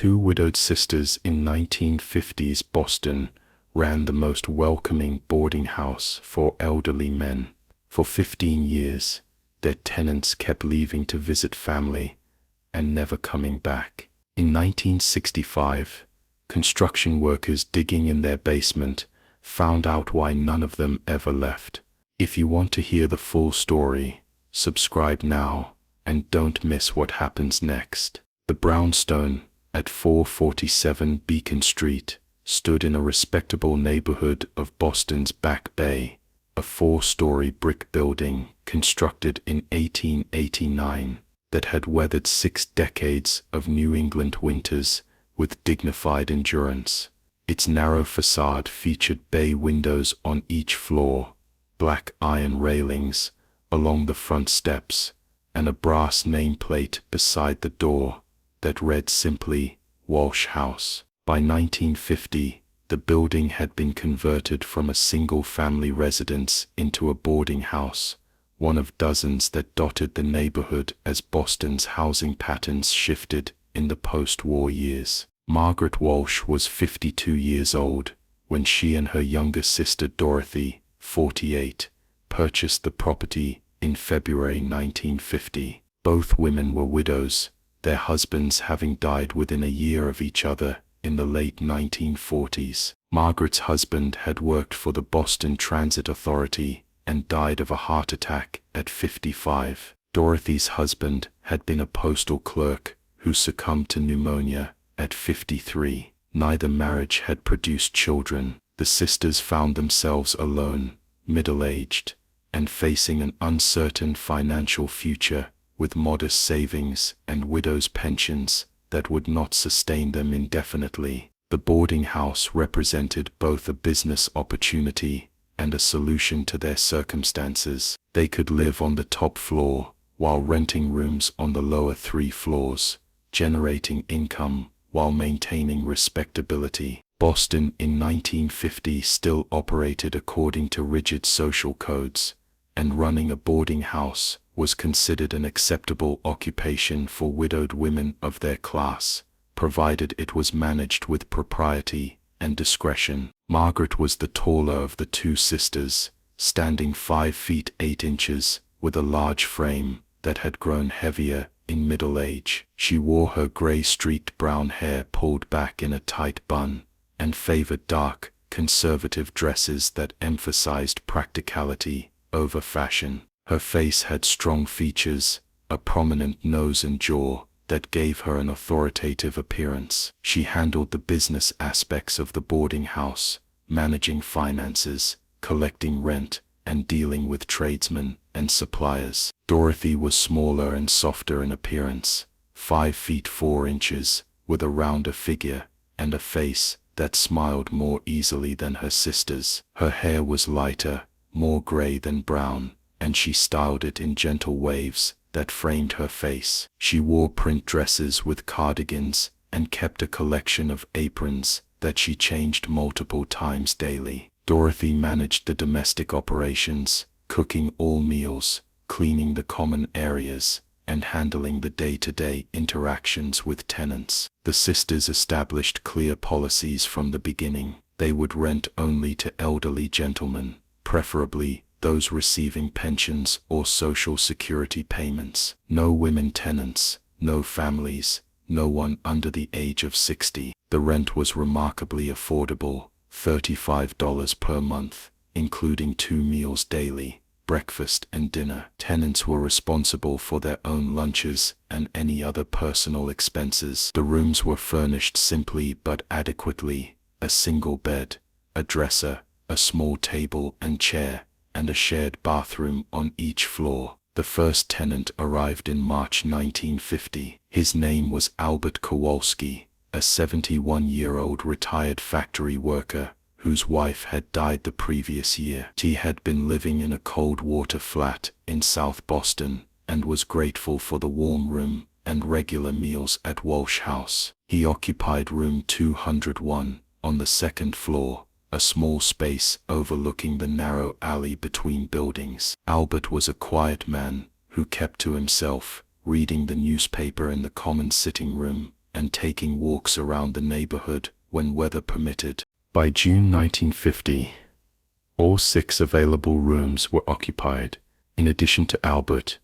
Two widowed sisters in 1950s Boston ran the most welcoming boarding house for elderly men. For 15 years, their tenants kept leaving to visit family and never coming back. In 1965, construction workers digging in their basement found out why none of them ever left. If you want to hear the full story, subscribe now and don't miss what happens next. The brownstone at 447 Beacon Street stood in a respectable neighborhood of Boston's Back Bay, a 4-story brick building constructed in 1889 that had weathered 6 decades of New England winters with dignified endurance. Its narrow facade featured bay windows on each floor, black iron railings along the front steps, and a brass nameplate beside the door that read simply, Walsh House. By 1950, the building had been converted from a single-family residence into a boarding house, one of dozens that dotted the neighborhood as Boston's housing patterns shifted in the post-war years. Margaret Walsh was 52 years old when she and her younger sister Dorothy, 48, purchased the property in February 1950. Both women were widows, their husbands having died within a year of each other in the late 1940s. Margaret's husband had worked for the Boston Transit Authority and died of a heart attack at 55. Dorothy's husband had been a postal clerk who succumbed to pneumonia at 53. Neither marriage had produced children. The sisters found themselves alone, middle-aged, and facing an uncertain financial future with modest savings and widows' pensions that would not sustain them indefinitely. The boarding house represented both a business opportunity and a solution to their circumstances. They could live on the top floor while renting rooms on the lower 3 floors, generating income while maintaining respectability. Boston in 1950 still operated according to rigid social codes, and running a boarding house was considered an acceptable occupation for widowed women of their class, provided it was managed with propriety and discretion. Margaret was the taller of the 2 sisters, standing 5 feet 8 inches, with a large frame that had grown heavier in middle age. She wore her gray streaked brown hair pulled back in a tight bun, and favored dark, conservative dresses that emphasized practicality over fashion. Her face had strong features, a prominent nose and jaw that gave her an authoritative appearance. She handled the business aspects of the boarding house, managing finances, collecting rent, and dealing with tradesmen and suppliers. Dorothy was smaller and softer in appearance, 5 feet 4 inches, with a rounder figure and a face that smiled more easily than her sister's. Her hair was lighter, more gray than brown, and she styled it in gentle waves that framed her face. She wore print dresses with cardigans and kept a collection of aprons that she changed multiple times daily. Dorothy managed the domestic operations, cooking all meals, cleaning the common areas, and handling the day-to-day interactions with tenants. The sisters established clear policies from the beginning. They would rent only to elderly gentlemen, preferably those receiving pensions or social security payments. No women tenants, no families, no one under the age of 60. The rent was remarkably affordable, $35 per month, including 2 meals daily, breakfast and dinner. Tenants were responsible for their own lunches and any other personal expenses. The rooms were furnished simply but adequately: a single bed, a dresser, a small table and chair, and a shared bathroom on each floor. The first tenant arrived in March 1950. His name was Albert Kowalski, a 71-year-old retired factory worker whose wife had died the previous year. He had been living in a cold water flat in South Boston and was grateful for the warm room and regular meals at Walsh House. He occupied room 201 on the 2nd floor, a small space overlooking the narrow alley between buildings. Albert was a quiet man who kept to himself, reading the newspaper in the common sitting room and taking walks around the neighborhood when weather permitted. By June 1950, all 6 available rooms were occupied. In addition to Albert,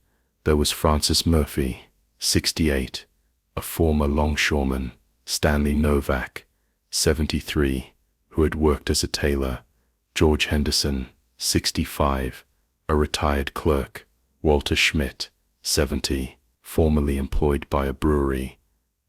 there was Francis Murphy, 68, a former longshoreman, Stanley Novak, 73, who had worked as a tailor, George Henderson, 65, a retired clerk, Walter Schmidt, 70, formerly employed by a brewery,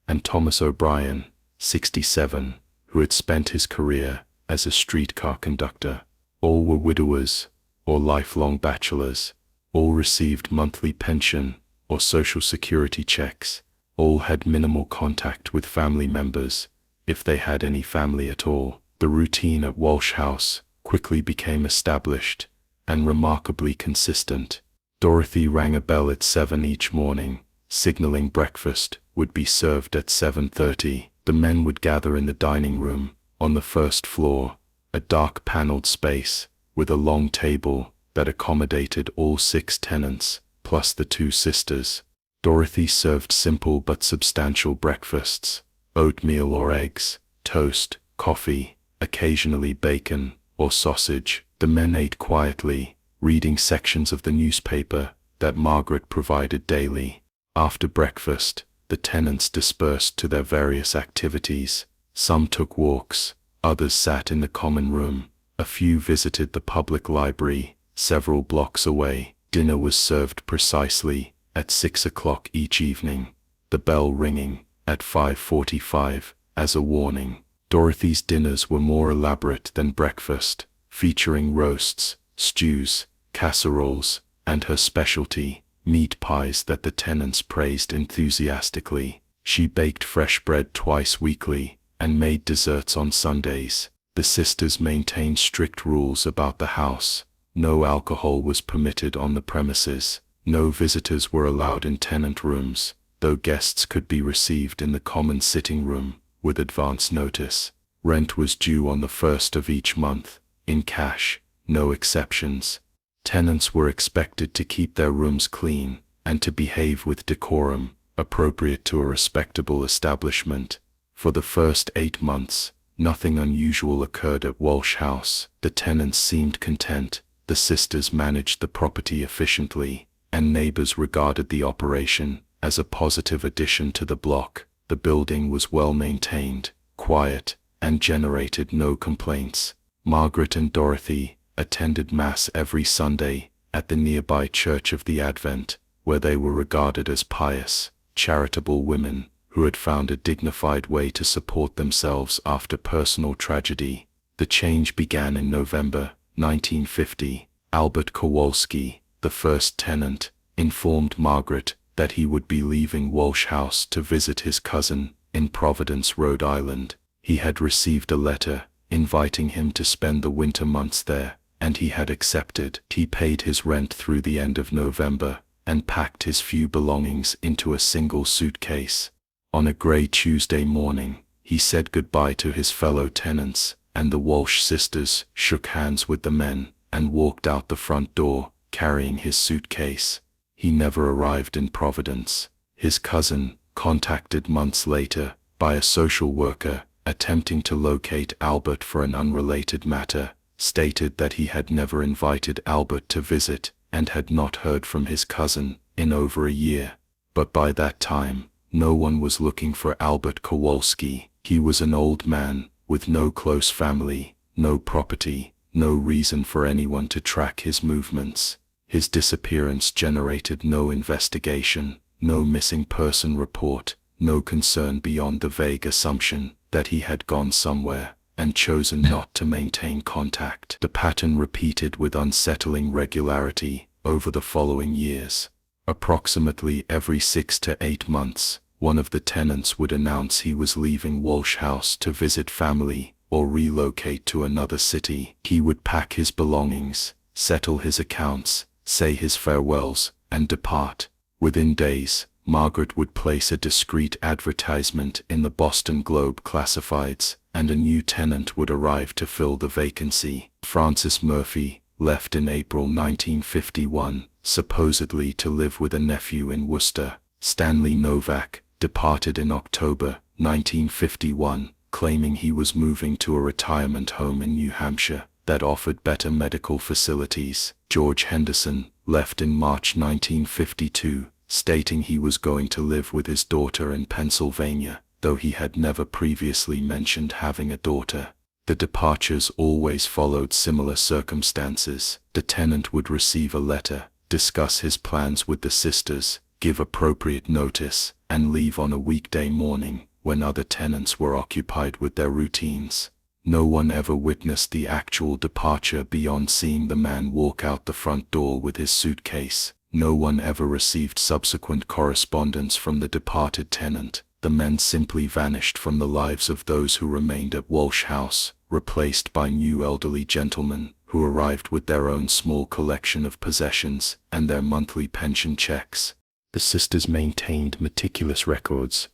and Thomas O'Brien, 67, who had spent his career as a streetcar conductor. All were widowers or lifelong bachelors. All received monthly pension or social security checks. All had minimal contact with family members, if they had any family at all. The routine at Walsh House quickly became established and remarkably consistent. Dorothy rang a bell at 7 each morning, signaling breakfast would be served at 7:30. The men would gather in the dining room, on the first floor, a dark paneled space, with a long table that accommodated all 6 tenants, plus the 2 sisters. Dorothy served simple but substantial breakfasts: oatmeal or eggs, toast, coffee, occasionally bacon or sausage. The men ate quietly, reading sections of the newspaper that Margaret provided daily. After breakfast, the tenants dispersed to their various activities. Some took walks, others sat in the common room, a few visited the public library, several blocks away. Dinner was served precisely at 6 o'clock each evening, the bell ringing at 5:45 as a warning. Dorothy's dinners were more elaborate than breakfast, featuring roasts, stews, casseroles, and her specialty, meat pies that the tenants praised enthusiastically. She baked fresh bread twice weekly and made desserts on Sundays. The sisters maintained strict rules about the house. No alcohol was permitted on the premises. No visitors were allowed in tenant rooms, though guests could be received in the common sitting room with advance notice. Rent was due on the 1st of each month, in cash, no exceptions. Tenants were expected to keep their rooms clean and to behave with decorum, appropriate to a respectable establishment. For the first 8 months, nothing unusual occurred at Walsh House. The tenants seemed content, the sisters managed the property efficiently, and neighbors regarded the operation as a positive addition to the block. The building was well maintained, quiet, and generated no complaints. Margaret and Dorothy attended Mass every Sunday at the nearby Church of the Advent, where they were regarded as pious, charitable women who had found a dignified way to support themselves after personal tragedy. The change began in November 1950. Albert Kowalski, the first tenant, informed Margaret that he would be leaving Walsh House to visit his cousin in Providence, Rhode Island. He had received a letter inviting him to spend the winter months there, and he had accepted. He paid his rent through the end of November and packed his few belongings into a single suitcase. On a gray Tuesday morning, he said goodbye to his fellow tenants, and the Walsh sisters shook hands with the men and walked out the front door, carrying his suitcase. He never arrived in Providence. His cousin, contacted months later by a social worker attempting to locate Albert for an unrelated matter, stated that he had never invited Albert to visit and had not heard from his cousin in over a year. But by that time, no one was looking for Albert Kowalski. He was an old man with no close family, no property, no reason for anyone to track his movements. His disappearance generated no investigation, no missing person report, no concern beyond the vague assumption that he had gone somewhere and chosen not to maintain contact. The pattern repeated with unsettling regularity over the following years. Approximately every 6 to 8 months, one of the tenants would announce he was leaving Walsh House to visit family or relocate to another city. He would pack his belongings, settle his accounts, say his farewells, and depart. Within days, Margaret would place a discreet advertisement in the Boston Globe classifieds, and a new tenant would arrive to fill the vacancy. Francis Murphy left in April 1951, supposedly to live with a nephew in Worcester. Stanley Novak departed in October 1951, claiming he was moving to a retirement home in New Hampshire that offered better medical facilities. George Henderson left in March 1952, stating he was going to live with his daughter in Pennsylvania, though he had never previously mentioned having a daughter. The departures always followed similar circumstances. The tenant would receive a letter, discuss his plans with the sisters, give appropriate notice, and leave on a weekday morning when other tenants were occupied with their routines. No one ever witnessed the actual departure beyond seeing the man walk out the front door with his suitcase. No one ever received subsequent correspondence from the departed tenant. The men simply vanished from the lives of those who remained at Walsh House, replaced by new elderly gentlemen who arrived with their own small collection of possessions and their monthly pension checks. The sisters maintained meticulous records.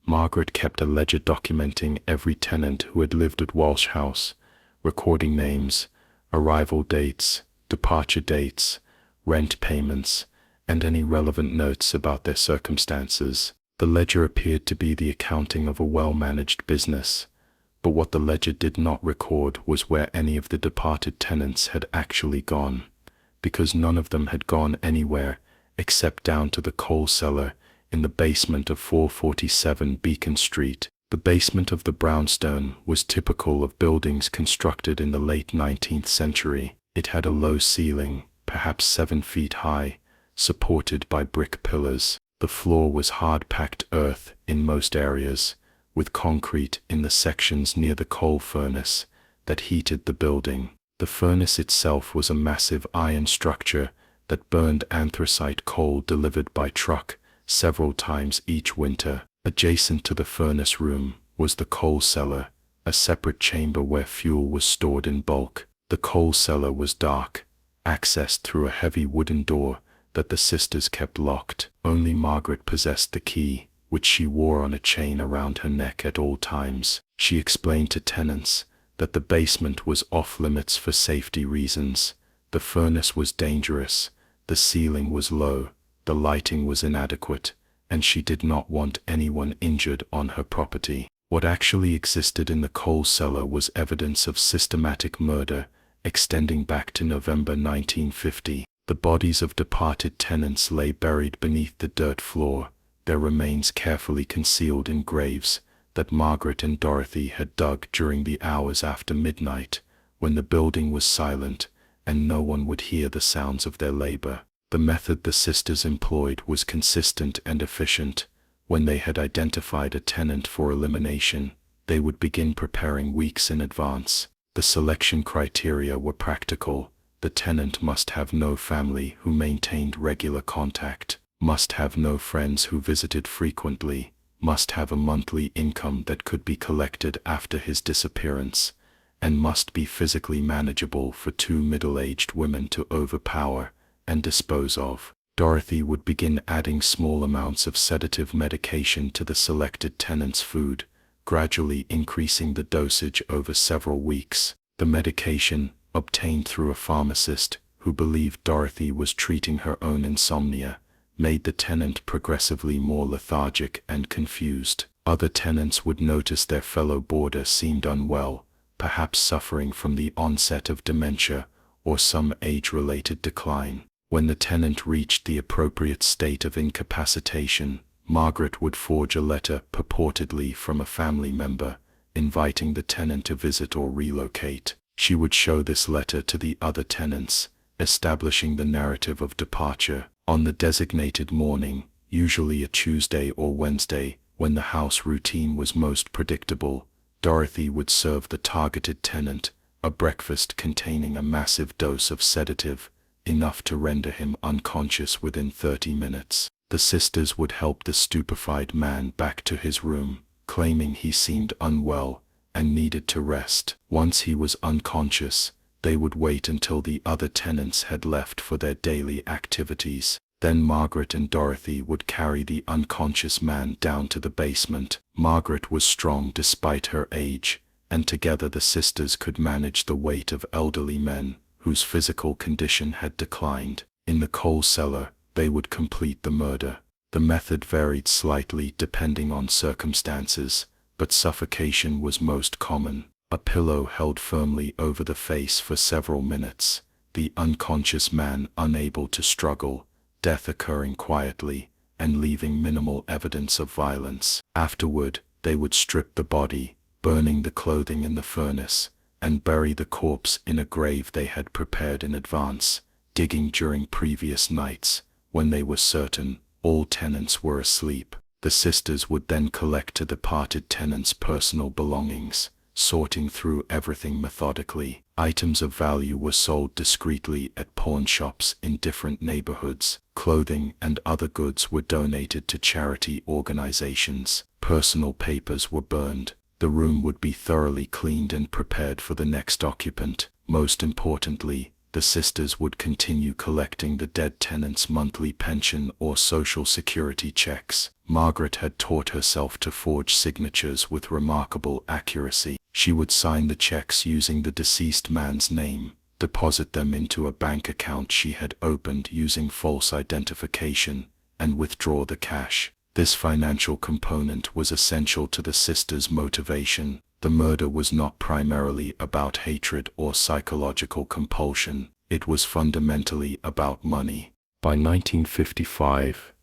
Margaret kept a ledger documenting every tenant who had lived at Walsh House, recording names, arrival dates, departure dates, rent payments, and any relevant notes about their circumstances. The ledger appeared to be the accounting of a well-managed business, but what the ledger did not record was where any of the departed tenants had actually gone, because none of them had gone anywhere except down to the coal cellar in the basement of 447 Beacon Street. The basement of the brownstone was typical of buildings constructed in the late 19th century. It had a low ceiling, perhaps 7 feet high, supported by brick pillars. The floor was hard-packed earth in most areas, with concrete in the sections near the coal furnace that heated the building. The furnace itself was a massive iron structure that burned anthracite coal delivered by truck several times each winter. Adjacent to the furnace room was the coal cellar, a separate chamber where fuel was stored in bulk. The coal cellar was dark, accessed through a heavy wooden door that the sisters kept locked. Only Margaret possessed the key, which she wore on a chain around her neck at all times. She explained to tenants that the basement was off-limits for safety reasons. The furnace was dangerous, the ceiling was low, the lighting was inadequate, and she did not want anyone injured on her property. What actually existed in the coal cellar was evidence of systematic murder extending back to November 1950. The bodies of departed tenants lay buried beneath the dirt floor, their remains carefully concealed in graves that Margaret and Dorothy had dug during the hours after midnight, when the building was silent and no one would hear the sounds of their labor. The method the sisters employed was consistent and efficient. When they had identified a tenant for elimination, they would begin preparing weeks in advance. The selection criteria were practical. The tenant must have no family who maintained regular contact, must have no friends who visited frequently, must have a monthly income that could be collected after his disappearance, and must be physically manageable for 2 middle-aged women to overpower and dispose of. Dorothy would begin adding small amounts of sedative medication to the selected tenant's food, gradually increasing the dosage over several weeks. The medication, obtained through a pharmacist who believed Dorothy was treating her own insomnia, made the tenant progressively more lethargic and confused. Other tenants would notice their fellow boarder seemed unwell, perhaps suffering from the onset of dementia or some age-related decline. When the tenant reached the appropriate state of incapacitation, Margaret would forge a letter purportedly from a family member, inviting the tenant to visit or relocate. She would show this letter to the other tenants, establishing the narrative of departure. On the designated morning, usually a Tuesday or Wednesday, when the house routine was most predictable, Dorothy would serve the targeted tenant a breakfast containing a massive dose of sedative, enough to render him unconscious within 30 minutes. The sisters would help the stupefied man back to his room, claiming he seemed unwell and needed to rest. Once he was unconscious, they would wait until the other tenants had left for their daily activities. Then Margaret and Dorothy would carry the unconscious man down to the basement. Margaret was strong despite her age, and together the sisters could manage the weight of elderly men whose physical condition had declined. In the coal cellar, they would complete the murder. The method varied slightly depending on circumstances, but suffocation was most common. A pillow held firmly over the face for several minutes, the unconscious man unable to struggle, death occurring quietly, and leaving minimal evidence of violence. Afterward, they would strip the body, burning the clothing in the furnace, and bury the corpse in a grave they had prepared in advance, digging during previous nights, when they were certain all tenants were asleep. The sisters would then collect the departed tenants' personal belongings, sorting through everything methodically. Items of value were sold discreetly at pawn shops in different neighborhoods. Clothing and other goods were donated to charity organizations. Personal papers were burned. The room would be thoroughly cleaned and prepared for the next occupant. Most importantly, the sisters would continue collecting the dead tenants' monthly pension or social security checks. Margaret had taught herself to forge signatures with remarkable accuracy. She would sign the checks using the deceased man's name, deposit them into a bank account she had opened using false identification, and withdraw the cash. This financial component was essential to the sisters' motivation. The murder was not primarily about hatred or psychological compulsion. It was fundamentally about money. By 1955,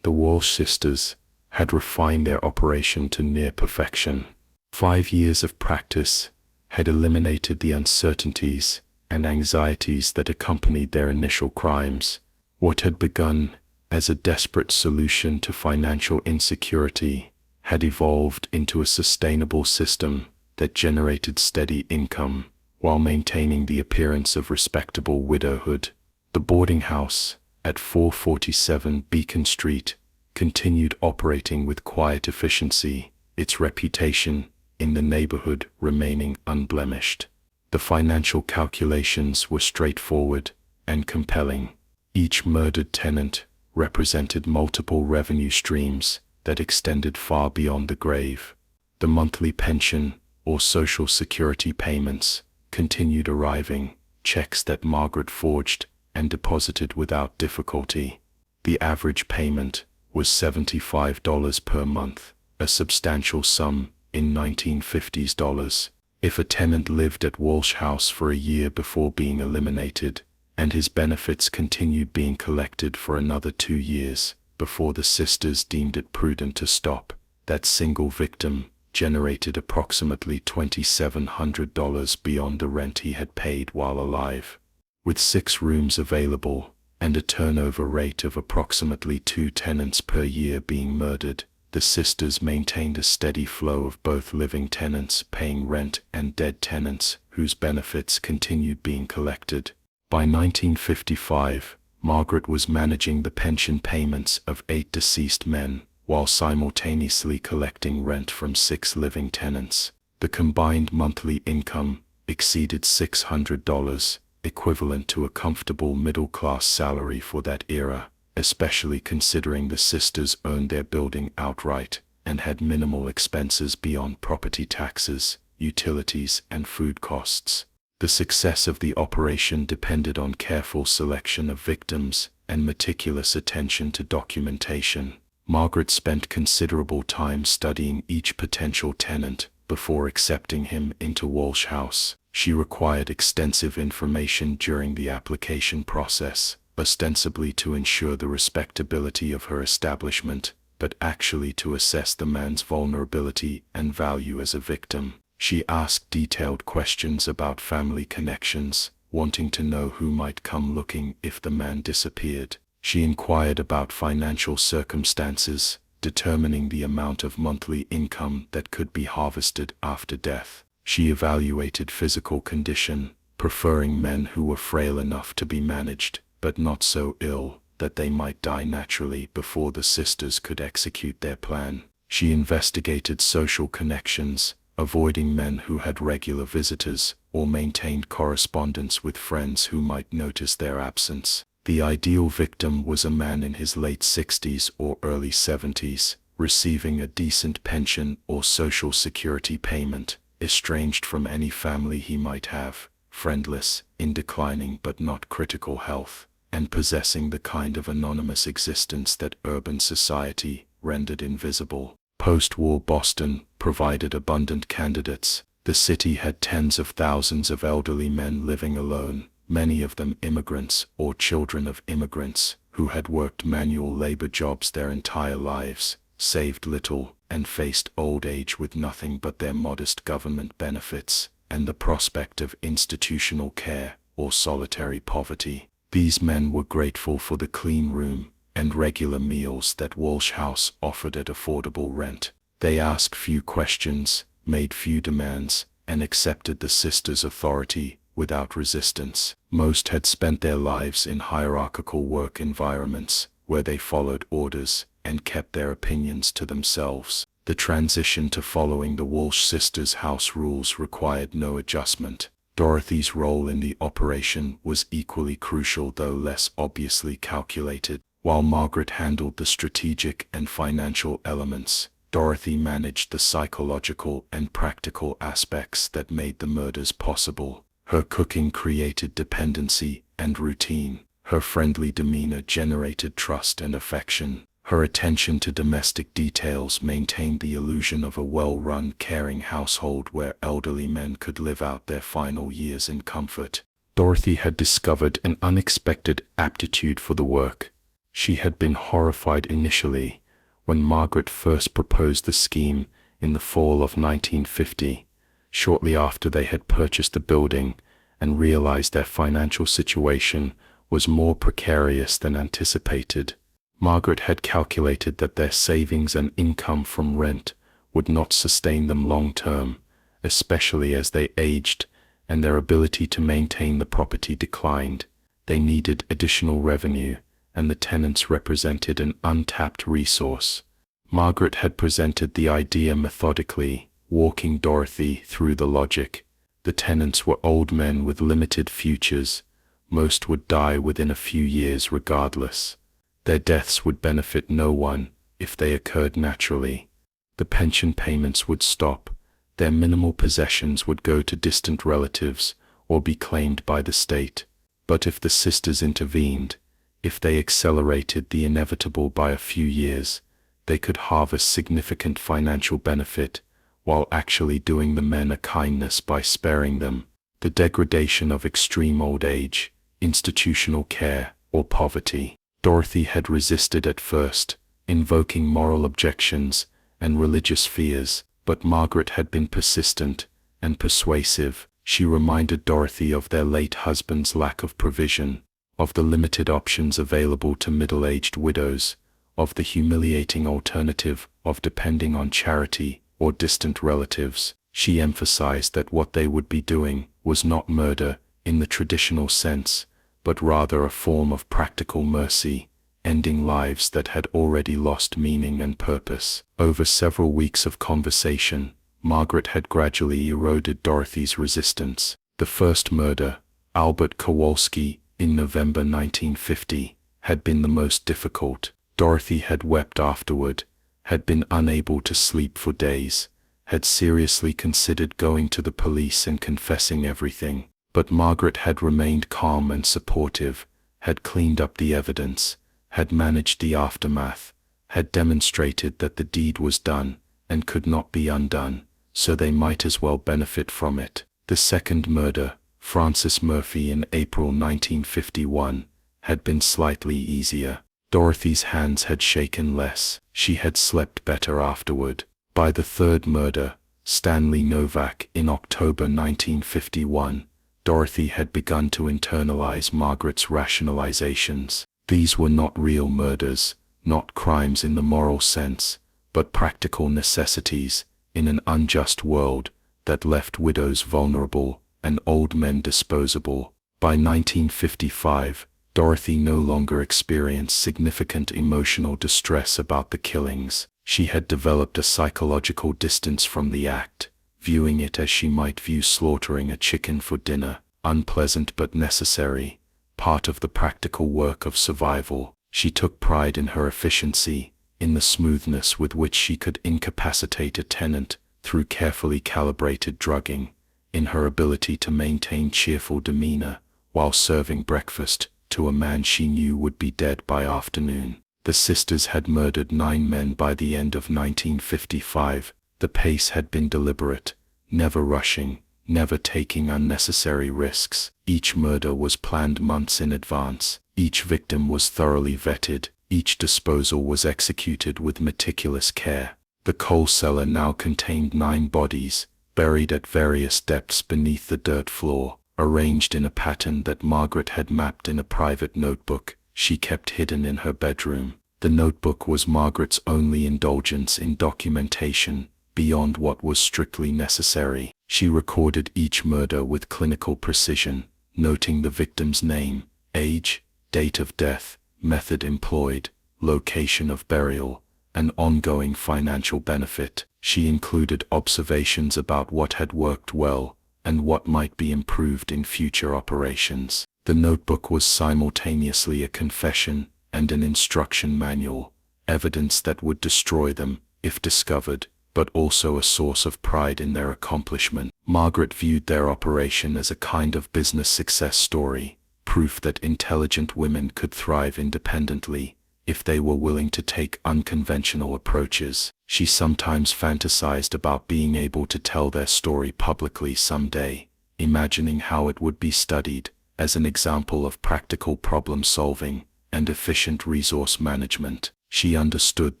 the Walsh sisters had refined their operation to near perfection. 5 years of practice had eliminated the uncertainties and anxieties that accompanied their initial crimes. What had begun as a desperate solution to financial insecurity had evolved into a sustainable system that generated steady income while maintaining the appearance of respectable widowhood. The boarding house at 447 Beacon Street continued operating with quiet efficiency, its reputation in the neighborhood remaining unblemished. The financial calculations were straightforward and compelling. Each murdered tenant represented multiple revenue streams that extended far beyond the grave. The monthly pension or social security payments continued arriving, checks that Margaret forged and deposited without difficulty. The average payment was $75 per month, a substantial sum in 1950s dollars. If a tenant lived at Walsh House for a year before being eliminated, and his benefits continued being collected for another 2 years before the sisters deemed it prudent to stop, that single victim generated approximately $2,700 beyond the rent he had paid while alive. With 6 rooms available and a turnover rate of approximately 2 tenants per year being murdered, the sisters maintained a steady flow of both living tenants paying rent and dead tenants whose benefits continued being collected. By 1955, Margaret was managing the pension payments of 8 deceased men, while simultaneously collecting rent from 6 living tenants. The combined monthly income exceeded $600, equivalent to a comfortable middle-class salary for that era, especially considering the sisters owned their building outright and had minimal expenses beyond property taxes, utilities, and food costs. The success of the operation depended on careful selection of victims and meticulous attention to documentation. Margaret spent considerable time studying each potential tenant before accepting him into Walsh House. She required extensive information during the application process, ostensibly to ensure the respectability of her establishment, but actually to assess the man's vulnerability and value as a victim. She asked detailed questions about family connections, wanting to know who might come looking if the man disappeared. She inquired about financial circumstances, determining the amount of monthly income that could be harvested after death. She evaluated physical condition, preferring men who were frail enough to be managed, but not so ill that they might die naturally before the sisters could execute their plan. She investigated social connections, avoiding men who had regular visitors or maintained correspondence with friends who might notice their absence. The ideal victim was a man in his late 60s or early 70s, receiving a decent pension or social security payment, estranged from any family he might have, friendless, in declining but not critical health, and possessing the kind of anonymous existence that urban society rendered invisible. Post-war Boston provided abundant candidates. The city had tens of thousands of elderly men living alone, many of them immigrants or children of immigrants, who had worked manual labor jobs their entire lives, saved little, and faced old age with nothing but their modest government benefits and the prospect of institutional care or solitary poverty. These men were grateful for the clean room and regular meals that Walsh House offered at affordable rent. They asked few questions, made few demands, and accepted the sisters' authority without resistance. Most had spent their lives in hierarchical work environments, where they followed orders and kept their opinions to themselves. The transition to following the Walsh sisters' house rules required no adjustment. Dorothy's role in the operation was equally crucial, though less obviously calculated. While Margaret handled the strategic and financial elements, Dorothy managed the psychological and practical aspects that made the murders possible. Her cooking created dependency and routine. Her friendly demeanor generated trust and affection. Her attention to domestic details maintained the illusion of a well-run, caring household where elderly men could live out their final years in comfort. Dorothy had discovered an unexpected aptitude for the work. She had been horrified initially when Margaret first proposed the scheme in the fall of 1950, shortly after they had purchased the building and realized their financial situation was more precarious than anticipated. Margaret had calculated that their savings and income from rent would not sustain them long term, especially as they aged and their ability to maintain the property declined. They needed additional revenue, and the tenants represented an untapped resource. Margaret had presented the idea methodically, walking Dorothy through the logic. The tenants were old men with limited futures. Most would die within a few years regardless. Their deaths would benefit no one if they occurred naturally. The pension payments would stop. Their minimal possessions would go to distant relatives or be claimed by the state. But if the sisters intervened, if they accelerated the inevitable by a few years, they could harvest significant financial benefit while actually doing the men a kindness by sparing them the degradation of extreme old age, institutional care, or poverty. Dorothy had resisted at first, invoking moral objections and religious fears, but Margaret had been persistent and persuasive. She reminded Dorothy of their late husband's lack of provision, of the limited options available to middle-aged widows, of the humiliating alternative of depending on charity or distant relatives. She emphasized that what they would be doing was not murder in the traditional sense, but rather a form of practical mercy, ending lives that had already lost meaning and purpose. Over several weeks of conversation, Margaret had gradually eroded Dorothy's resistance. The first murder, Albert Kowalski, in November 1950, had been the most difficult. Dorothy had wept afterward, had been unable to sleep for days, had seriously considered going to the police and confessing everything. But Margaret had remained calm and supportive, had cleaned up the evidence, had managed the aftermath, had demonstrated that the deed was done and could not be undone, so they might as well benefit from it. The second murder, Francis Murphy in April 1951, had been slightly easier. Dorothy's hands had shaken less. She had slept better afterward. By the third murder, Stanley Novak in October 1951, Dorothy had begun to internalize Margaret's rationalizations. These were not real murders, not crimes in the moral sense, but practical necessities in an unjust world that left widows vulnerable and old men disposable. By 1955, Dorothy no longer experienced significant emotional distress about the killings. She had developed a psychological distance from the act, viewing it as she might view slaughtering a chicken for dinner, unpleasant but necessary, part of the practical work of survival. She took pride in her efficiency, in the smoothness with which she could incapacitate a tenant through carefully calibrated drugging, in her ability to maintain cheerful demeanor while serving breakfast to a man she knew would be dead by afternoon. The sisters had murdered 9 men by the end of 1955. The pace had been deliberate, never rushing, never taking unnecessary risks. Each murder was planned months in advance. Each victim was thoroughly vetted. Each disposal was executed with meticulous care. The coal cellar now contained 9 bodies, buried at various depths beneath the dirt floor, arranged in a pattern that Margaret had mapped in a private notebook she kept hidden in her bedroom. The notebook was Margaret's only indulgence in documentation, beyond what was strictly necessary. She recorded each murder with clinical precision, noting the victim's name, age, date of death, method employed, location of burial, and ongoing financial benefit. She included observations about what had worked well and what might be improved in future operations. The notebook was simultaneously a confession and an instruction manual, evidence that would destroy them if discovered, but also a source of pride in their accomplishment. Margaret viewed their operation as a kind of business success story, proof that intelligent women could thrive independently if they were willing to take unconventional approaches. She sometimes fantasized about being able to tell their story publicly someday, imagining how it would be studied as an example of practical problem solving and efficient resource management. She understood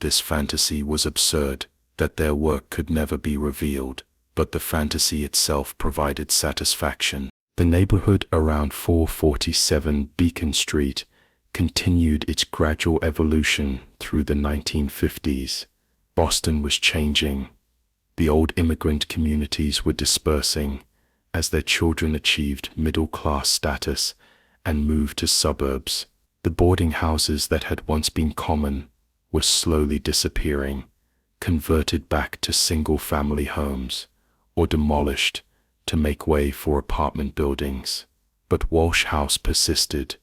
this fantasy was absurd, that their work could never be revealed, but the fantasy itself provided satisfaction. The neighborhood around 447 Beacon Street continued its gradual evolution through the 1950s. Boston was changing. The old immigrant communities were dispersing as their children achieved middle-class status and moved to suburbs. The boarding houses that had once been common were slowly disappearing, converted back to single-family homes, or demolished to make way for apartment buildings. But Walsh House persisted,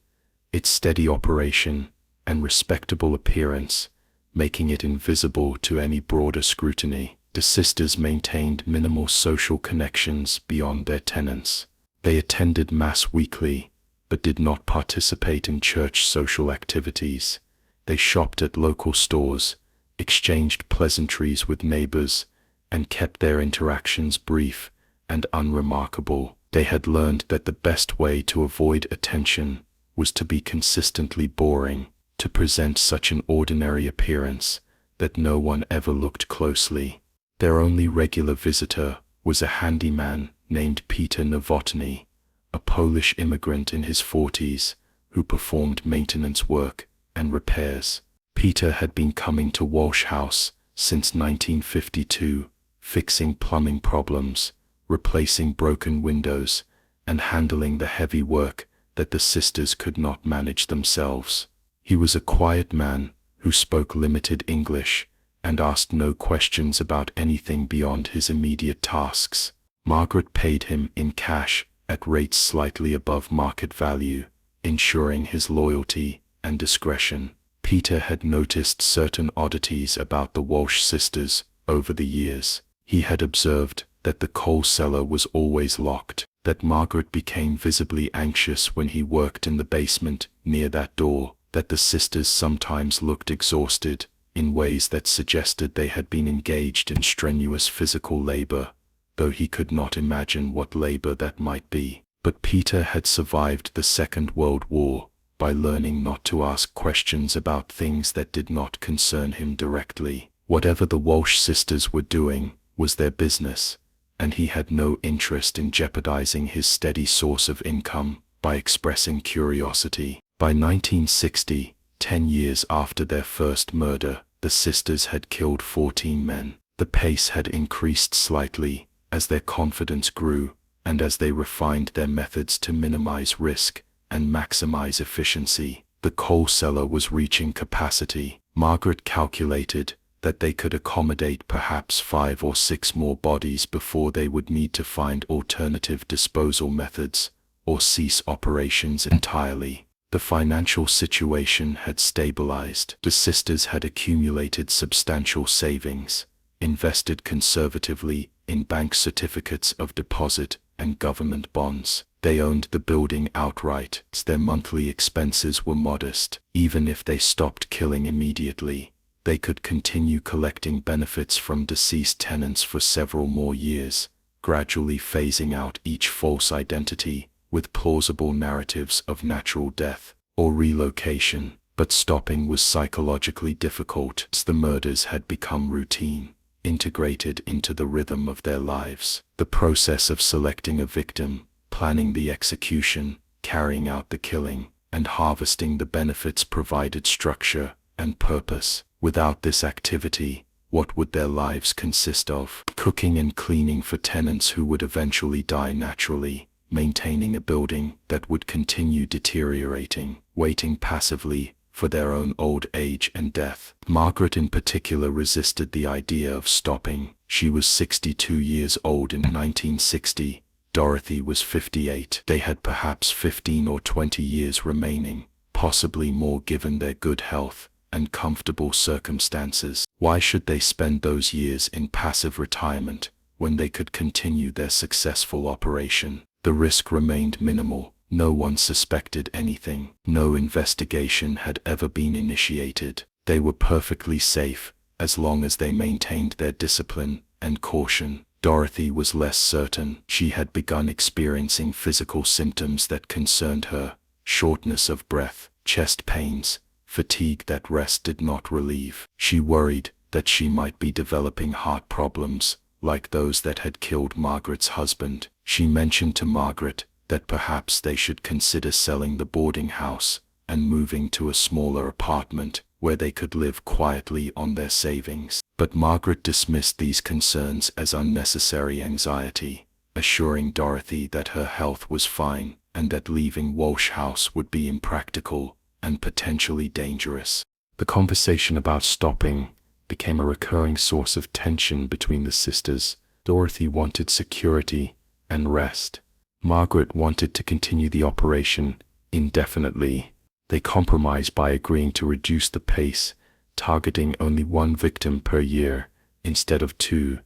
its steady operation and respectable appearance making it invisible to any broader scrutiny. The sisters maintained minimal social connections beyond their tenants. They attended Mass weekly, but did not participate in church social activities. They shopped at local stores, exchanged pleasantries with neighbors, and kept their interactions brief and unremarkable. They had learned that the best way to avoid attention was to be consistently boring, to present such an ordinary appearance that no one ever looked closely. Their only regular visitor was a handyman named Peter Nowotny, a Polish immigrant in his 40s who performed maintenance work and repairs. Peter had been coming to Walsh House since 1952, fixing plumbing problems, replacing broken windows, and handling the heavy work that the sisters could not manage themselves. He was a quiet man who spoke limited English and asked no questions about anything beyond his immediate tasks. Margaret paid him in cash at rates slightly above market value, ensuring his loyalty and discretion. Peter had noticed certain oddities about the Walsh sisters over the years. He had observed that the coal cellar was always locked, that Margaret became visibly anxious when he worked in the basement near that door, that the sisters sometimes looked exhausted in ways that suggested they had been engaged in strenuous physical labor, though he could not imagine what labor that might be. But Peter had survived the Second World War by learning not to ask questions about things that did not concern him directly. Whatever the Walsh sisters were doing was their business, and he had no interest in jeopardizing his steady source of income by expressing curiosity. By 1960, 10 years after their first murder, the sisters had killed 14 men. The pace had increased slightly as their confidence grew and as they refined their methods to minimize risk and maximize efficiency. The coal cellar was reaching capacity. Margaret calculated that they could accommodate perhaps 5 or 6 more bodies before they would need to find alternative disposal methods or cease operations entirely. The financial situation had stabilized. The sisters had accumulated substantial savings, invested conservatively in bank certificates of deposit and government bonds. They owned the building outright. Their monthly expenses were modest. Even if they stopped killing immediately, they could continue collecting benefits from deceased tenants for several more years, gradually phasing out each false identity with plausible narratives of natural death or relocation. But stopping was psychologically difficult as the murders had become routine, integrated into the rhythm of their lives. The process of selecting a victim, planning the execution, carrying out the killing, and harvesting the benefits provided structure and purpose. Without this activity, what would their lives consist of? Cooking and cleaning for tenants who would eventually die naturally, maintaining a building that would continue deteriorating, waiting passively for their own old age and death. Margaret in particular resisted the idea of stopping. She was 62 years old in 1960. Dorothy was 58. They had perhaps 15 or 20 years remaining, possibly more given their good health and comfortable circumstances. Why should they spend those years in passive retirement when they could continue their successful operation? The risk remained minimal. No one suspected anything. No investigation had ever been initiated. They were perfectly safe as long as they maintained their discipline and caution. Dorothy was less certain. She had begun experiencing physical symptoms that concerned her: shortness of breath, chest pains, fatigue that rest did not relieve. She worried that she might be developing heart problems, like those that had killed Margaret's husband. She mentioned to Margaret that perhaps they should consider selling the boarding house and moving to a smaller apartment where they could live quietly on their savings. But Margaret dismissed these concerns as unnecessary anxiety, assuring Dorothy that her health was fine and that leaving Walsh House would be impractical and potentially dangerous. The conversation about stopping became a recurring source of tension between the sisters. Dorothy wanted security and rest. Margaret wanted to continue the operation indefinitely. They compromised by agreeing to reduce the pace, targeting only one victim per year instead of two,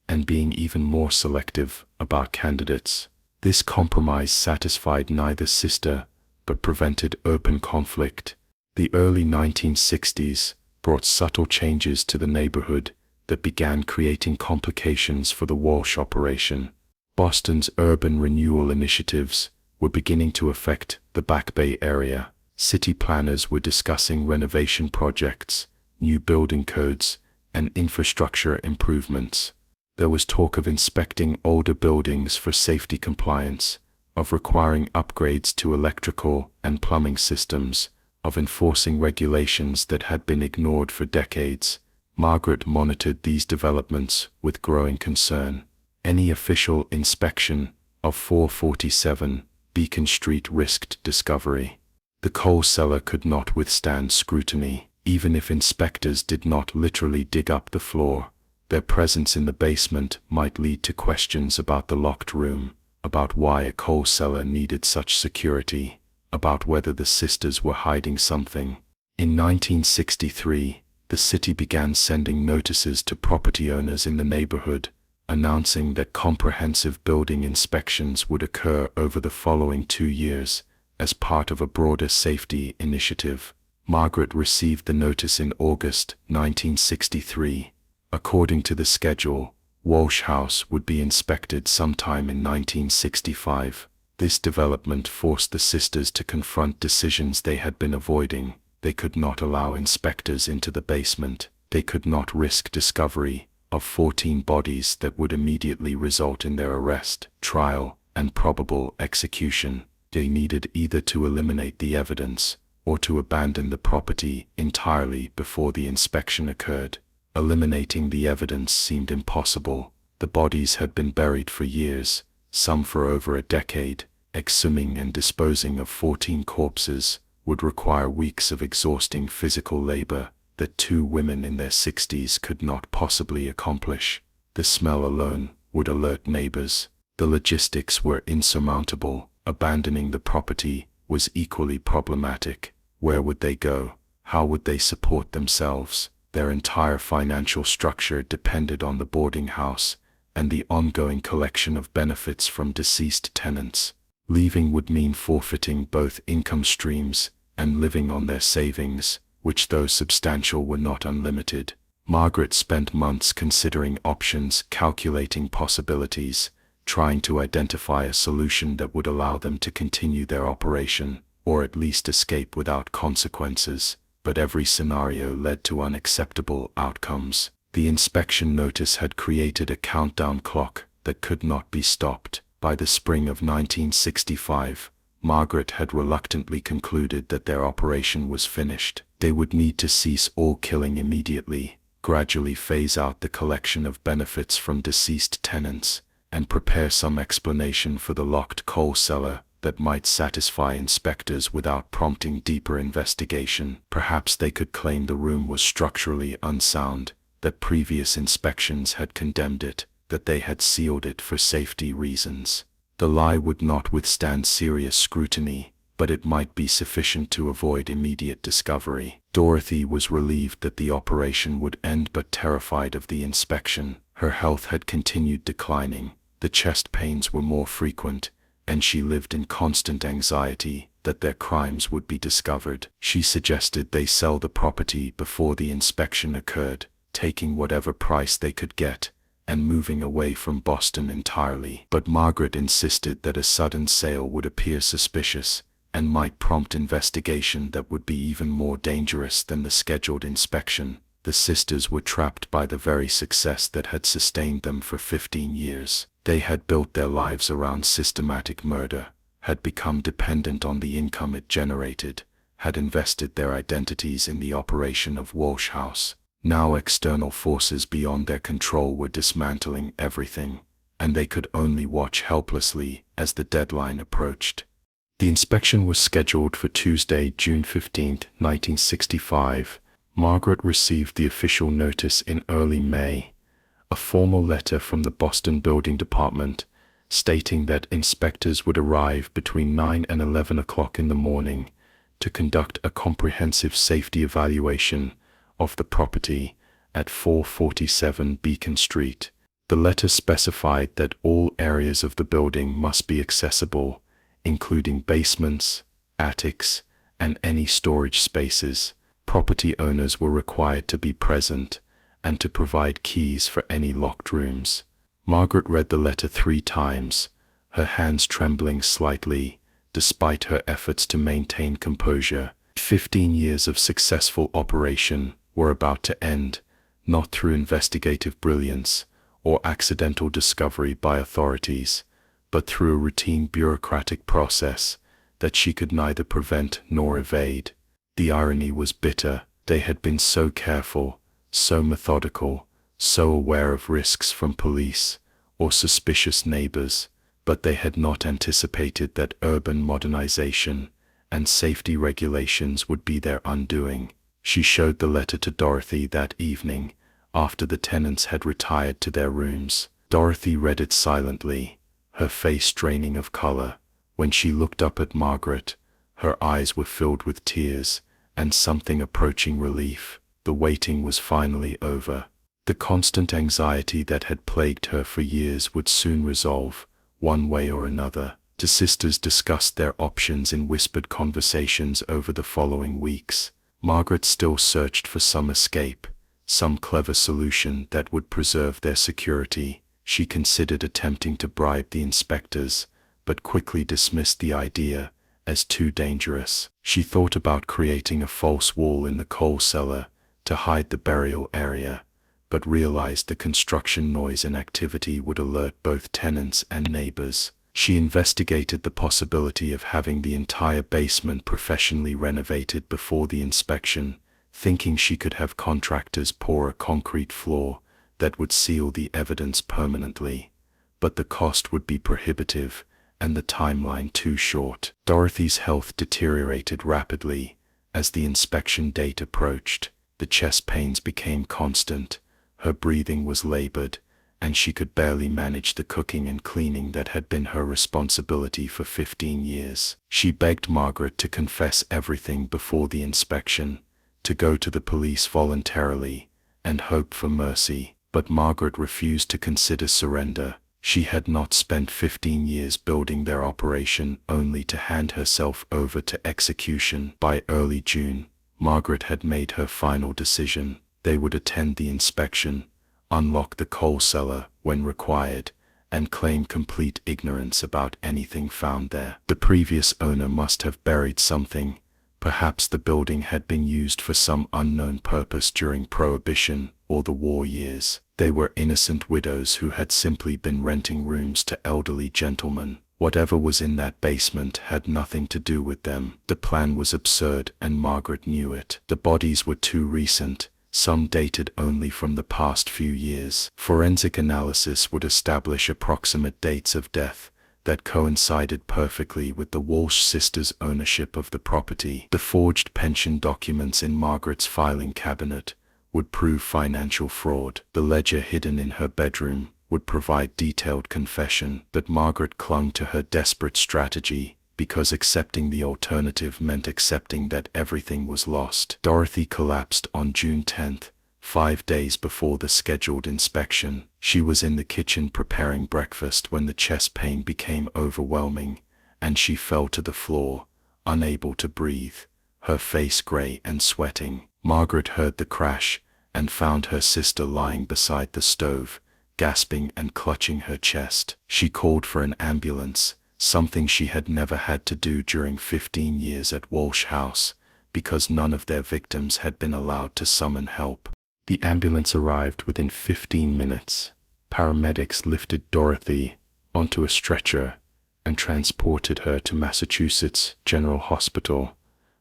and being even more selective about candidates. This compromise satisfied neither sister, but prevented open conflict. The early 1960s brought subtle changes to the neighborhood that began creating complications for the Walsh operation. Boston's urban renewal initiatives were beginning to affect the Back Bay area. City planners were discussing renovation projects, new building codes, and infrastructure improvements. There was talk of inspecting older buildings for safety compliance, of requiring upgrades to electrical and plumbing systems, of enforcing regulations that had been ignored for decades. Margaret monitored these developments with growing concern. Any official inspection of 447 Beacon Street risked discovery. The coal cellar could not withstand scrutiny. Even if inspectors did not literally dig up the floor, their presence in the basement might lead to questions about the locked room, about why a coal cellar needed such security, about whether the sisters were hiding something. In 1963, the city began sending notices to property owners in the neighborhood, announcing that comprehensive building inspections would occur over the following 2 years as part of a broader safety initiative. Margaret received the notice in August 1963. According to the schedule, Walsh House would be inspected sometime in 1965. This development forced the sisters to confront decisions they had been avoiding. They could not allow inspectors into the basement. They could not risk discovery of 14 bodies that would immediately result in their arrest, trial, and probable execution. They needed either to eliminate the evidence or to abandon the property entirely before the inspection occurred. Eliminating the evidence seemed impossible. The bodies had been buried for years, some for over a decade. Exhuming and disposing of 14 corpses would require weeks of exhausting physical labor that 2 women in their 60s could not possibly accomplish. The smell alone would alert neighbors. The logistics were insurmountable. Abandoning the property was equally problematic. Where would they go? How would they support themselves? Their entire financial structure depended on the boarding house and the ongoing collection of benefits from deceased tenants. Leaving would mean forfeiting both income streams and living on their savings, which though substantial were not unlimited. Margaret spent months considering options, calculating possibilities, trying to identify a solution that would allow them to continue their operation, or at least escape without consequences, but every scenario led to unacceptable outcomes. The inspection notice had created a countdown clock that could not be stopped. By the spring of 1965, Margaret had reluctantly concluded that their operation was finished. They would need to cease all killing immediately, gradually phase out the collection of benefits from deceased tenants, and prepare some explanation for the locked coal cellar that might satisfy inspectors without prompting deeper investigation. Perhaps they could claim the room was structurally unsound, that previous inspections had condemned it, that they had sealed it for safety reasons. The lie would not withstand serious scrutiny, but it might be sufficient to avoid immediate discovery. Dorothy was relieved that the operation would end, but terrified of the inspection. Her health had continued declining, the chest pains were more frequent, and she lived in constant anxiety that their crimes would be discovered. She suggested they sell the property before the inspection occurred, taking whatever price they could get, and moving away from Boston entirely. But Margaret insisted that a sudden sale would appear suspicious, and might prompt investigation that would be even more dangerous than the scheduled inspection. The sisters were trapped by the very success that had sustained them for 15 years. They had built their lives around systematic murder, had become dependent on the income it generated, had invested their identities in the operation of Walsh House. Now external forces beyond their control were dismantling everything, and they could only watch helplessly as the deadline approached. The inspection was scheduled for Tuesday, June 15, 1965. Margaret received the official notice in early May, a formal letter from the Boston Building Department stating that inspectors would arrive between 9 and 11 o'clock in the morning to conduct a comprehensive safety evaluation of the property at 447 Beacon Street. The letter specified that all areas of the building must be accessible, including basements, attics, and any storage spaces. Property owners were required to be present and to provide keys for any locked rooms. Margaret read the letter 3 times, her hands trembling slightly, despite her efforts to maintain composure. 15 years of successful operation were about to end, not through investigative brilliance or accidental discovery by authorities, but through a routine bureaucratic process that she could neither prevent nor evade. The irony was bitter. They had been so careful, so methodical, so aware of risks from police or suspicious neighbors, but they had not anticipated that urban modernization and safety regulations would be their undoing. She showed the letter to Dorothy that evening, after the tenants had retired to their rooms. Dorothy read it silently, her face draining of color. When she looked up at Margaret, her eyes were filled with tears and something approaching relief. The waiting was finally over. The constant anxiety that had plagued her for years would soon resolve, one way or another. The sisters discussed their options in whispered conversations over the following weeks. Margaret still searched for some escape, some clever solution that would preserve their security. She considered attempting to bribe the inspectors, but quickly dismissed the idea as too dangerous. She thought about creating a false wall in the coal cellar to hide the burial area, but realized the construction noise and activity would alert both tenants and neighbors. She investigated the possibility of having the entire basement professionally renovated before the inspection, thinking she could have contractors pour a concrete floor that would seal the evidence permanently, but the cost would be prohibitive and the timeline too short. Dorothy's health deteriorated rapidly as the inspection date approached. The chest pains became constant, her breathing was labored, and she could barely manage the cooking and cleaning that had been her responsibility for 15 years. She begged Margaret to confess everything before the inspection, to go to the police voluntarily, and hope for mercy. But Margaret refused to consider surrender. She had not spent 15 years building their operation only to hand herself over to execution. By early June, Margaret had made her final decision. They would attend the inspection, unlock the coal cellar when required, and claim complete ignorance about anything found there. The previous owner must have buried something. Perhaps the building had been used for some unknown purpose during Prohibition or the war years. They were innocent widows who had simply been renting rooms to elderly gentlemen. Whatever was in that basement had nothing to do with them. The plan was absurd, and Margaret knew it. The bodies were too recent. Some dated only from the past few years. Forensic analysis would establish approximate dates of death that coincided perfectly with the Walsh sisters' ownership of the property. The forged pension documents in Margaret's filing cabinet would prove financial fraud. The ledger hidden in her bedroom would provide detailed confession. But Margaret clung to her desperate strategy, because accepting the alternative meant accepting that everything was lost. Dorothy collapsed on June 10th, 5 days before the scheduled inspection. She was in the kitchen preparing breakfast when the chest pain became overwhelming, and she fell to the floor, unable to breathe, her face gray and sweating. Margaret heard the crash and found her sister lying beside the stove, gasping and clutching her chest. She called for an ambulance, something she had never had to do during 15 years at Walsh House, because none of their victims had been allowed to summon help. The ambulance arrived within 15 minutes. Paramedics lifted Dorothy onto a stretcher and transported her to Massachusetts General Hospital,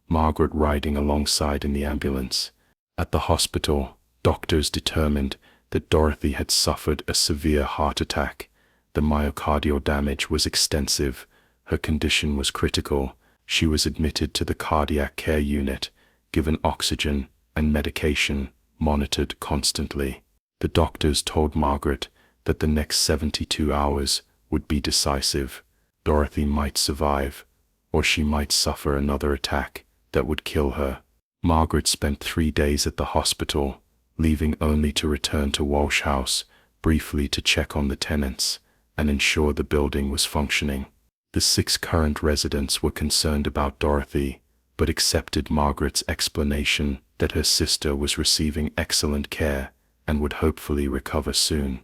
Margaret riding alongside in the ambulance. At the hospital, doctors determined that Dorothy had suffered a severe heart attack. The myocardial damage was extensive. Her condition was critical. She was admitted to the cardiac care unit, given oxygen and medication, monitored constantly. The doctors told Margaret that the next 72 hours would be decisive. Dorothy might survive, or she might suffer another attack that would kill her. Margaret spent 3 days at the hospital, leaving only to return to Walsh House briefly to check on the tenants and ensure the building was functioning. The 6 current residents were concerned about Dorothy, but accepted Margaret's explanation that her sister was receiving excellent care and would hopefully recover soon.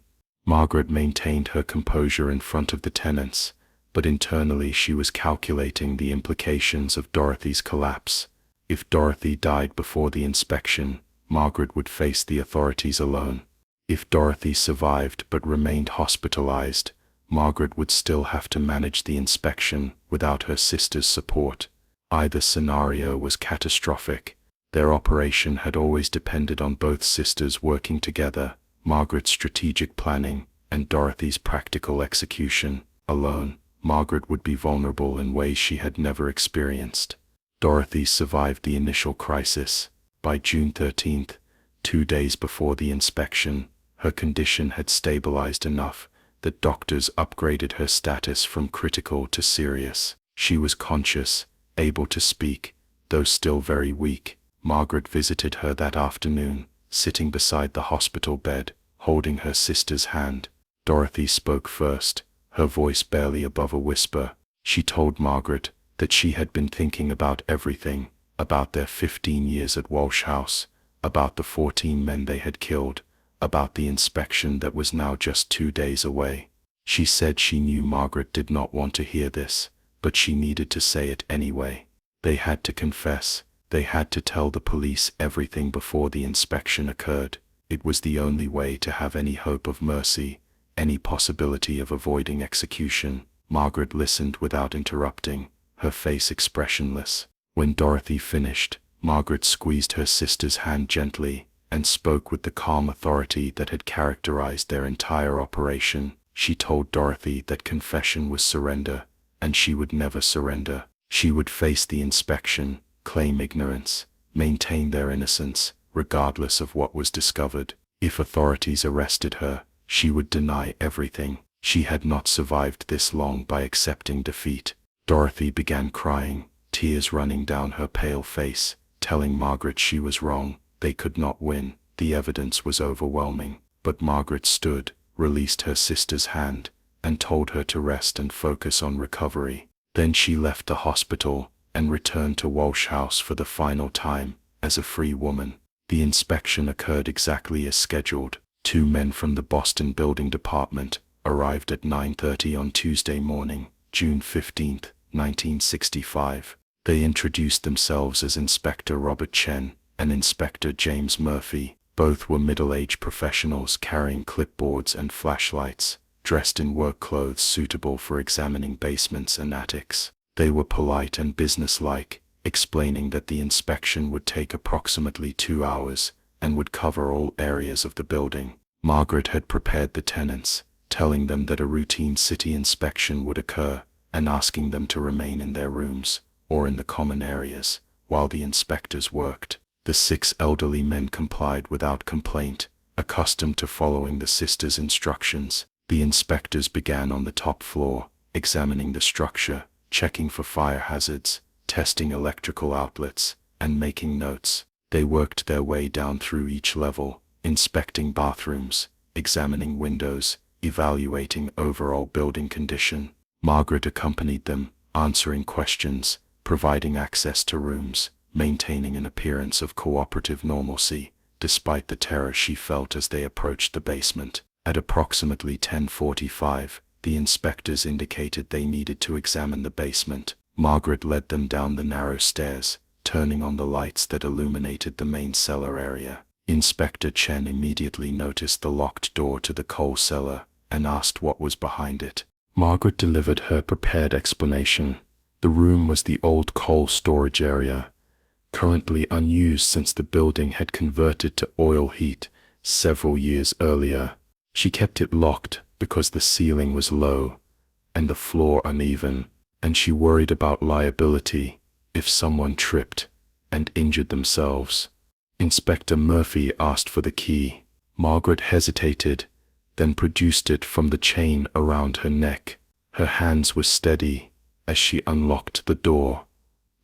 Margaret maintained her composure in front of the tenants, but internally she was calculating the implications of Dorothy's collapse. If Dorothy died before the inspection, Margaret would face the authorities alone. If Dorothy survived but remained hospitalized, Margaret would still have to manage the inspection without her sister's support. Either scenario was catastrophic. Their operation had always depended on both sisters working together, Margaret's strategic planning and Dorothy's practical execution. Alone, Margaret would be vulnerable in ways she had never experienced. Dorothy survived the initial crisis. By June 13th, 2 days before the inspection, her condition had stabilized enough that doctors upgraded her status from critical to serious. She was conscious, able to speak, though still very weak. Margaret visited her that afternoon, sitting beside the hospital bed, holding her sister's hand. Dorothy spoke first, her voice barely above a whisper. She told Margaret that she had been thinking about everything, about their 15 years at Walsh House, about the 14 men they had killed, about the inspection that was now just 2 days away. She said she knew Margaret did not want to hear this, but she needed to say it anyway. They had to confess. They had to tell the police everything before the inspection occurred. It was the only way to have any hope of mercy, any possibility of avoiding execution. Margaret listened without interrupting, her face expressionless. When Dorothy finished, Margaret squeezed her sister's hand gently and spoke with the calm authority that had characterized their entire operation. She told Dorothy that confession was surrender, and she would never surrender. She would face the inspection, claim ignorance, maintain their innocence, regardless of what was discovered. If authorities arrested her, she would deny everything. She had not survived this long by accepting defeat. Dorothy began crying, tears running down her pale face, telling Margaret she was wrong. They could not win. The evidence was overwhelming. But Margaret stood, released her sister's hand, and told her to rest and focus on recovery. Then she left the hospital and returned to Walsh House for the final time as a free woman. The inspection occurred exactly as scheduled. 2 men from the Boston Building Department arrived at 9:30 on Tuesday morning, June 15, 1965. They introduced themselves as Inspector Robert Chen and Inspector James Murphy. Both were middle-aged professionals carrying clipboards and flashlights, dressed in work clothes suitable for examining basements and attics. They were polite and businesslike, explaining that the inspection would take approximately 2 hours and would cover all areas of the building. Margaret had prepared the tenants, telling them that a routine city inspection would occur and asking them to remain in their rooms or in the common areas while the inspectors worked. The 6 elderly men complied without complaint, accustomed to following the sisters' instructions. The inspectors began on the top floor, examining the structure, checking for fire hazards, testing electrical outlets, and making notes. They worked their way down through each level, inspecting bathrooms, examining windows, evaluating overall building condition. Margaret accompanied them, answering questions, providing access to rooms, maintaining an appearance of cooperative normalcy, despite the terror she felt as they approached the basement. At approximately 10:45, the inspectors indicated they needed to examine the basement. Margaret led them down the narrow stairs, turning on the lights that illuminated the main cellar area. Inspector Chen immediately noticed the locked door to the coal cellar and asked what was behind it. Margaret delivered her prepared explanation. The room was the old coal storage area, currently unused since the building had converted to oil heat several years earlier. She kept it locked because the ceiling was low and the floor uneven, and she worried about liability if someone tripped and injured themselves. Inspector Murphy asked for the key. Margaret hesitated, then produced it from the chain around her neck. Her hands were steady as she unlocked the door,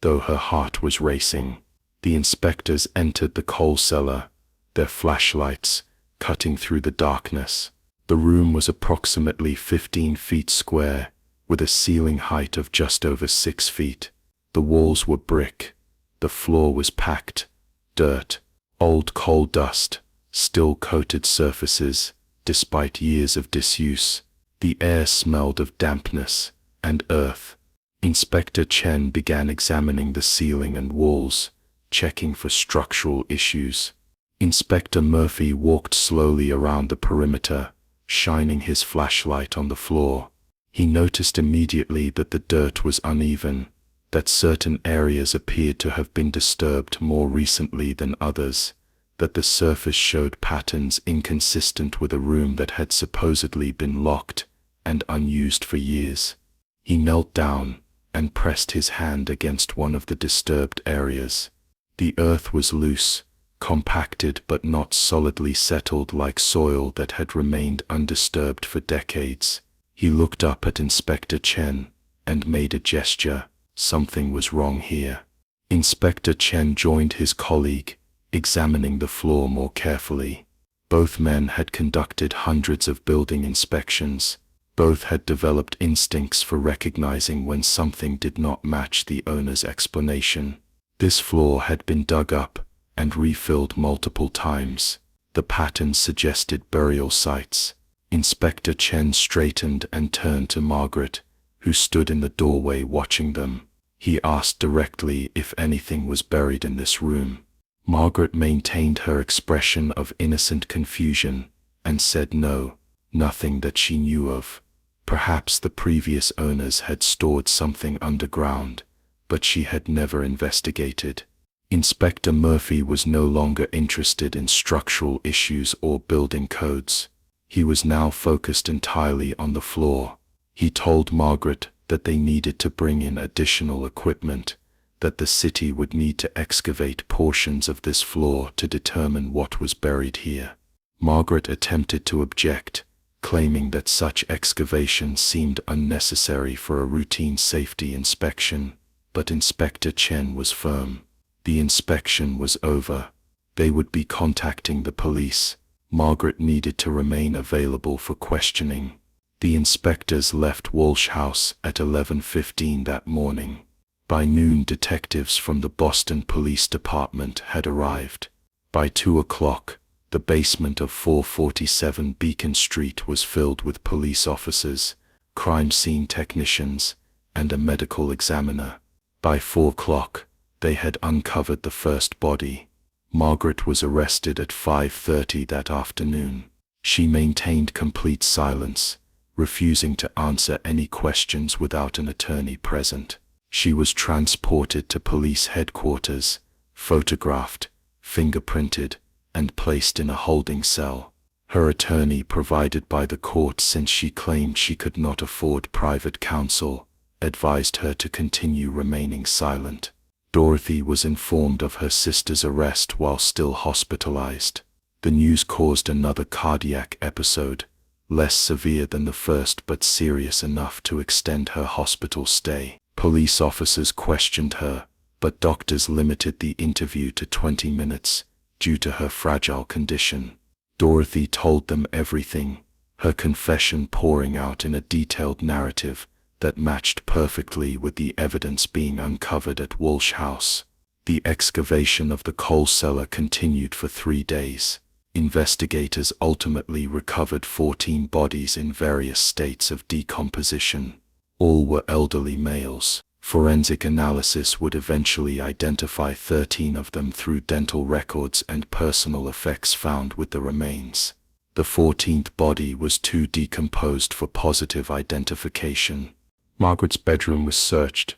though her heart was racing. The inspectors entered the coal cellar, their flashlights cutting through the darkness. The room was approximately 15 feet square, with a ceiling height of just over 6 feet. The walls were brick. The floor was packed dirt, old coal dust, still coated surfaces, despite years of disuse. The air smelled of dampness and earth. Inspector Chen began examining the ceiling and walls, checking for structural issues. Inspector Murphy walked slowly around the perimeter, shining his flashlight on the floor. He noticed immediately that the dirt was uneven, that certain areas appeared to have been disturbed more recently than others, that the surface showed patterns inconsistent with a room that had supposedly been locked and unused for years. He knelt down and pressed his hand against one of the disturbed areas. The earth was loose, compacted but not solidly settled like soil that had remained undisturbed for decades. He looked up at Inspector Chen and made a gesture. Something was wrong here. Inspector Chen joined his colleague, examining the floor more carefully. Both men had conducted hundreds of building inspections. Both had developed instincts for recognizing when something did not match the owner's explanation. This floor had been dug up and refilled multiple times. The patterns suggested burial sites. Inspector Chen straightened and turned to Margaret, who stood in the doorway watching them. He asked directly if anything was buried in this room. Margaret maintained her expression of innocent confusion and said no, nothing that she knew of. Perhaps the previous owners had stored something underground, but she had never investigated. Inspector Murphy was no longer interested in structural issues or building codes. He was now focused entirely on the floor. He told Margaret that they needed to bring in additional equipment, that the city would need to excavate portions of this floor to determine what was buried here. Margaret attempted to object, claiming that such excavation seemed unnecessary for a routine safety inspection, but Inspector Chen was firm. The inspection was over. They would be contacting the police. Margaret needed to remain available for questioning. The inspectors left Walsh House at 11:15 that morning. By noon, detectives from the Boston Police Department had arrived. By 2 o'clock, the basement of 447 Beacon Street was filled with police officers, crime scene technicians, and a medical examiner. By 4 o'clock, they had uncovered the first body. Margaret was arrested at 5:30 that afternoon. She maintained complete silence, refusing to answer any questions without an attorney present. She was transported to police headquarters, photographed, fingerprinted, and placed in a holding cell. Her attorney, provided by the court since she claimed she could not afford private counsel, advised her to continue remaining silent. Dorothy was informed of her sister's arrest while still hospitalized. The news caused another cardiac episode, less severe than the first but serious enough to extend her hospital stay. Police officers questioned her, but doctors limited the interview to 20 minutes due to her fragile condition. Dorothy told them everything, her confession pouring out in a detailed narrative that matched perfectly with the evidence being uncovered at Walsh House. The excavation of the coal cellar continued for 3 days. Investigators ultimately recovered 14 bodies in various states of decomposition. All were elderly males. Forensic analysis would eventually identify 13 of them through dental records and personal effects found with the remains. The 14th body was too decomposed for positive identification. Margaret's bedroom was searched,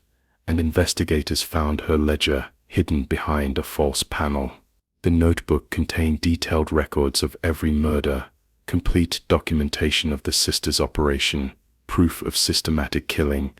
and investigators found her ledger hidden behind a false panel. The notebook contained detailed records of every murder, complete documentation of the sisters' operation, proof of systematic killing,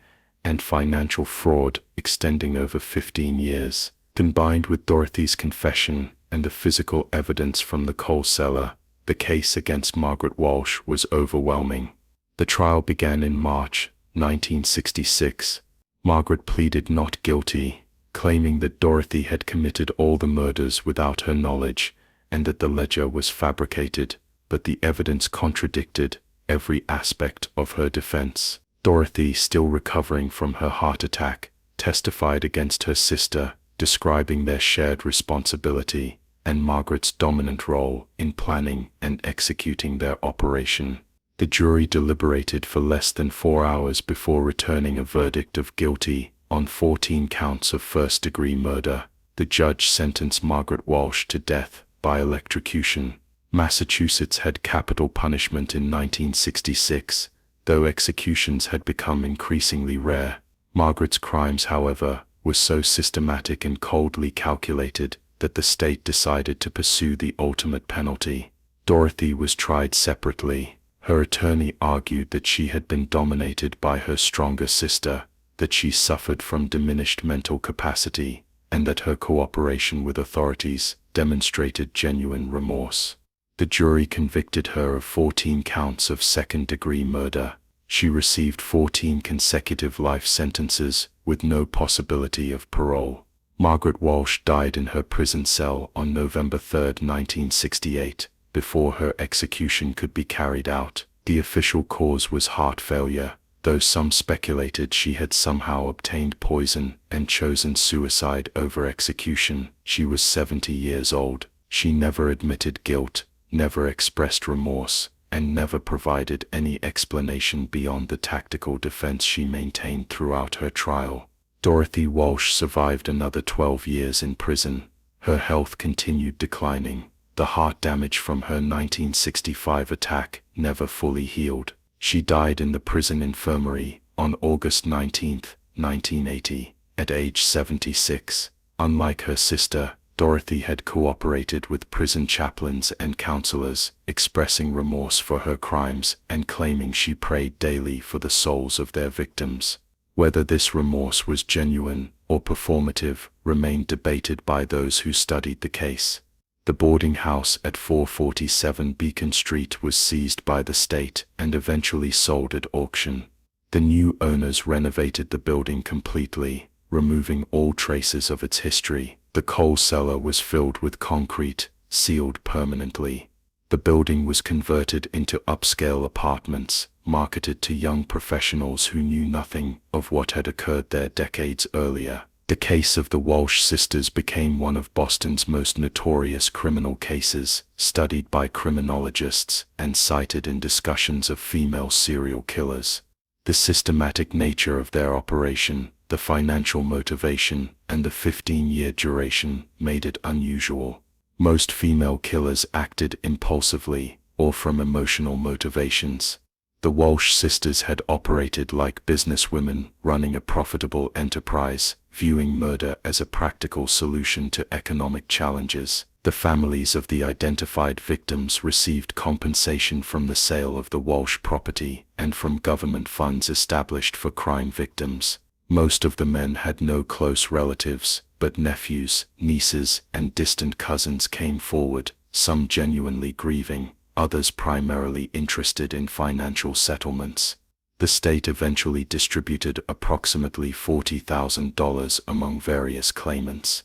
and financial fraud extending over 15 years. Combined with Dorothy's confession and the physical evidence from the coal cellar, the case against Margaret Walsh was overwhelming. The trial began in March 1966. Margaret pleaded not guilty, claiming that Dorothy had committed all the murders without her knowledge and that the ledger was fabricated, but the evidence contradicted every aspect of her defense. Dorothy, still recovering from her heart attack, testified against her sister, describing their shared responsibility and Margaret's dominant role in planning and executing their operation. The jury deliberated for less than 4 hours before returning a verdict of guilty on 14 counts of first-degree murder. The judge sentenced Margaret Walsh to death by electrocution. Massachusetts had capital punishment in 1966, though executions had become increasingly rare. Margaret's crimes, however, were so systematic and coldly calculated that the state decided to pursue the ultimate penalty. Dorothy was tried separately. Her attorney argued that she had been dominated by her stronger sister, that she suffered from diminished mental capacity, and that her cooperation with authorities demonstrated genuine remorse. The jury convicted her of 14 counts of second-degree murder. She received 14 consecutive life sentences with no possibility of parole. Margaret Walsh died in her prison cell on November 3, 1968, before her execution could be carried out. The official cause was heart failure, though some speculated she had somehow obtained poison and chosen suicide over execution. She was 70 years old. She never admitted guilt, never expressed remorse, and never provided any explanation beyond the tactical defense she maintained throughout her trial. Dorothy Walsh survived another 12 years in prison. Her health continued declining. The heart damage from her 1965 attack never fully healed. She died in the prison infirmary on August 19, 1980, at age 76. Unlike her sister, Dorothy had cooperated with prison chaplains and counselors, expressing remorse for her crimes and claiming she prayed daily for the souls of their victims. Whether this remorse was genuine or performative remained debated by those who studied the case. The boarding house at 447 Beacon Street was seized by the state and eventually sold at auction. The new owners renovated the building completely, removing all traces of its history. The coal cellar was filled with concrete, sealed permanently. The building was converted into upscale apartments, marketed to young professionals who knew nothing of what had occurred there decades earlier. The case of the Walsh sisters became one of Boston's most notorious criminal cases, studied by criminologists and cited in discussions of female serial killers. The systematic nature of their operation, the financial motivation, and the 15-year duration made it unusual. Most female killers acted impulsively or from emotional motivations. The Walsh sisters had operated like businesswomen running a profitable enterprise, viewing murder as a practical solution to economic challenges. The families of the identified victims received compensation from the sale of the Walsh property and from government funds established for crime victims. Most of the men had no close relatives, but nephews, nieces, and distant cousins came forward, some genuinely grieving, others primarily interested in financial settlements. The state eventually distributed approximately $40,000 among various claimants.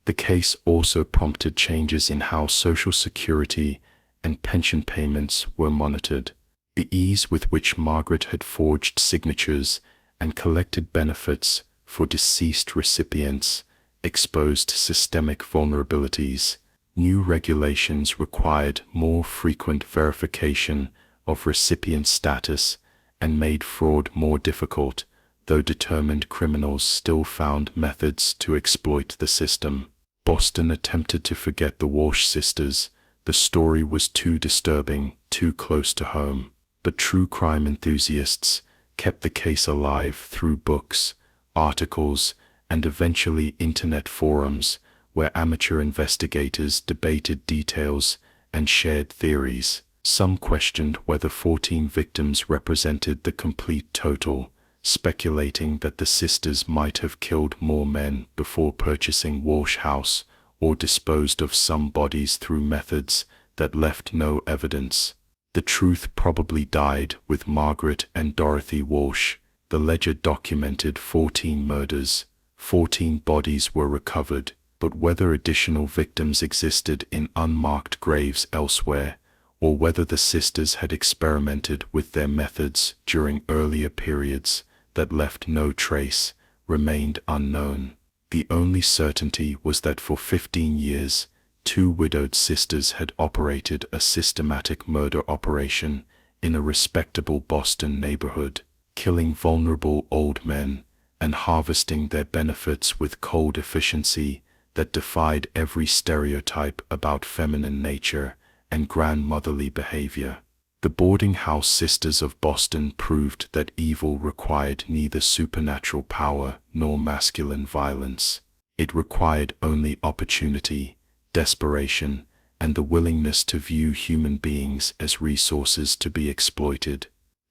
The case also prompted changes in how Social Security and pension payments were monitored. The ease with which Margaret had forged signatures and collected benefits for deceased recipients exposed systemic vulnerabilities. New regulations required more frequent verification of recipient status and made fraud more difficult, though determined criminals still found methods to exploit the system. Boston attempted to forget the Walsh sisters. The story was too disturbing, too close to home. But true crime enthusiasts kept the case alive through books, articles, and eventually internet forums, where amateur investigators debated details and shared theories. Some questioned whether 14 victims represented the complete total, speculating that the sisters might have killed more men before purchasing Walsh House, or disposed of some bodies through methods that left no evidence. The truth probably died with Margaret and Dorothy Walsh. The ledger documented 14 murders. 14 bodies were recovered, but whether additional victims existed in unmarked graves elsewhere, or whether the sisters had experimented with their methods during earlier periods that left no trace, remained unknown. The only certainty was that for 15 years, two widowed sisters had operated a systematic murder operation in a respectable Boston neighborhood, killing vulnerable old men and harvesting their benefits with cold efficiency that defied every stereotype about feminine nature and grandmotherly behavior. The boarding house sisters of Boston proved that evil required neither supernatural power nor masculine violence. It required only opportunity, desperation, and the willingness to view human beings as resources to be exploited.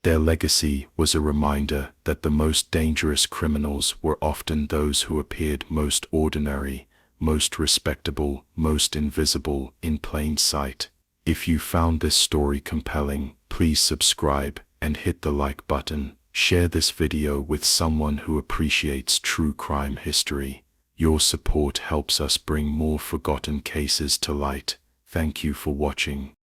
Their legacy was a reminder that the most dangerous criminals were often those who appeared most ordinary, most respectable, most invisible in plain sight. If you found this story compelling, please subscribe and hit the like button. Share this video with someone who appreciates true crime history. Your support helps us bring more forgotten cases to light. Thank you for watching.